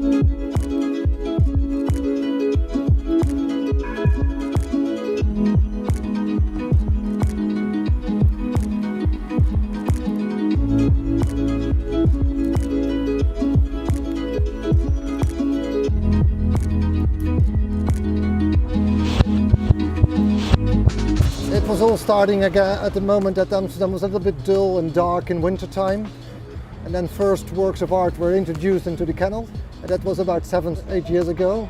It was all starting again at the moment that Amsterdam was a little bit dull and dark in winter time, and then first works of art were introduced into the canal, and that was about 7-8 years ago.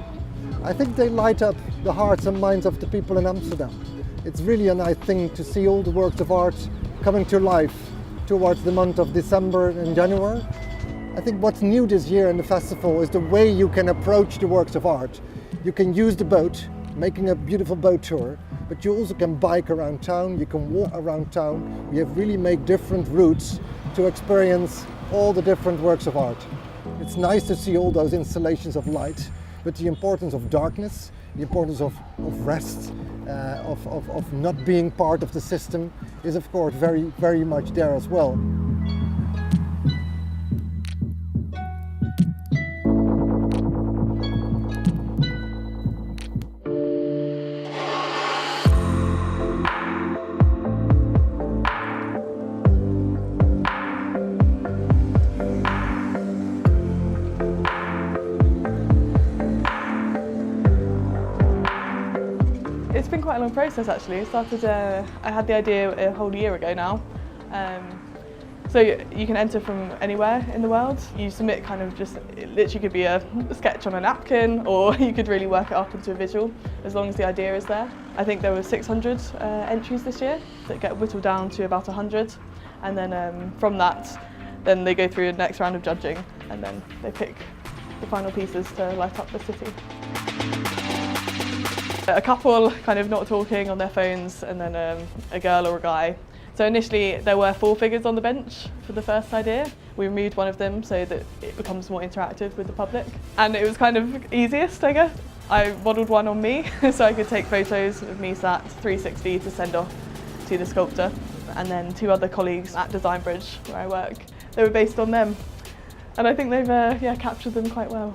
I think they light up the hearts and minds of the people in Amsterdam. It's really a nice thing to see all the works of art coming to life towards the month of December and January. I think what's new this year in the festival is the way you can approach the works of art. You can use the boat, making a beautiful boat tour, but you also can bike around town, you can walk around town. We have really made different routes to experience all the different works of art. It's nice to see all those installations of light, but the importance of darkness, the importance of rest, of not being part of the system is of course very, very much there as well. It's been quite a long process actually. I had the idea a whole year ago now. So you can enter from anywhere in the world. You submit it literally could be a sketch on a napkin, or you could really work it up into a visual, as long as the idea is there. I think there were 600 entries this year that get whittled down to about 100. And then from that, then they go through the next round of judging, and then they pick the final pieces to light up the city. A couple kind of not talking on their phones, and then a girl or a guy. So initially there were 4 figures on the bench for the first idea. We removed one of them so that it becomes more interactive with the public. And it was kind of easiest, I guess. I modelled one on me so I could take photos of me sat 360 to send off to the sculptor. And then 2 other colleagues at Design Bridge, where I work, they were based on them. And I think they've captured them quite well.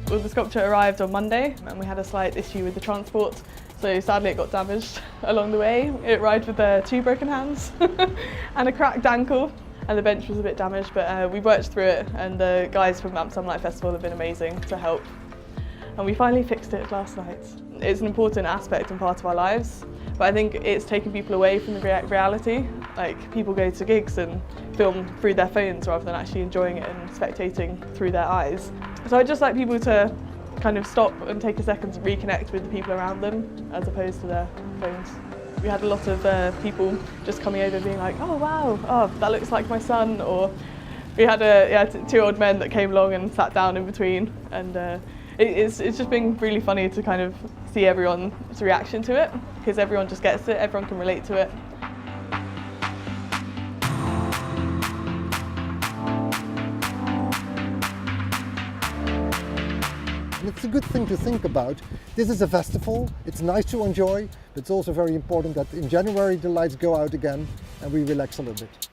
Well, the sculpture arrived on Monday and we had a slight issue with the transport, so sadly it got damaged along the way. It arrived with 2 broken hands and a cracked ankle, and the bench was a bit damaged, but we worked through it, and the guys from Amsterdam Light Festival have been amazing to help. And we finally fixed it last night. It's an important aspect and part of our lives, but I think it's taken people away from the reality. Like, people go to gigs and film through their phones rather than actually enjoying it and spectating through their eyes. So I'd just like people to kind of stop and take a second to reconnect with the people around them as opposed to their phones. We had a lot of people just coming over being like, oh wow, oh, that looks like my son, or we had 2 old men that came along and sat down in between, and it's just been really funny to kind of see everyone's reaction to it, because everyone just gets it, everyone can relate to it. It's a good thing to think about. This is a festival, it's nice to enjoy, but it's also very important that in January the lights go out again and we relax a little bit.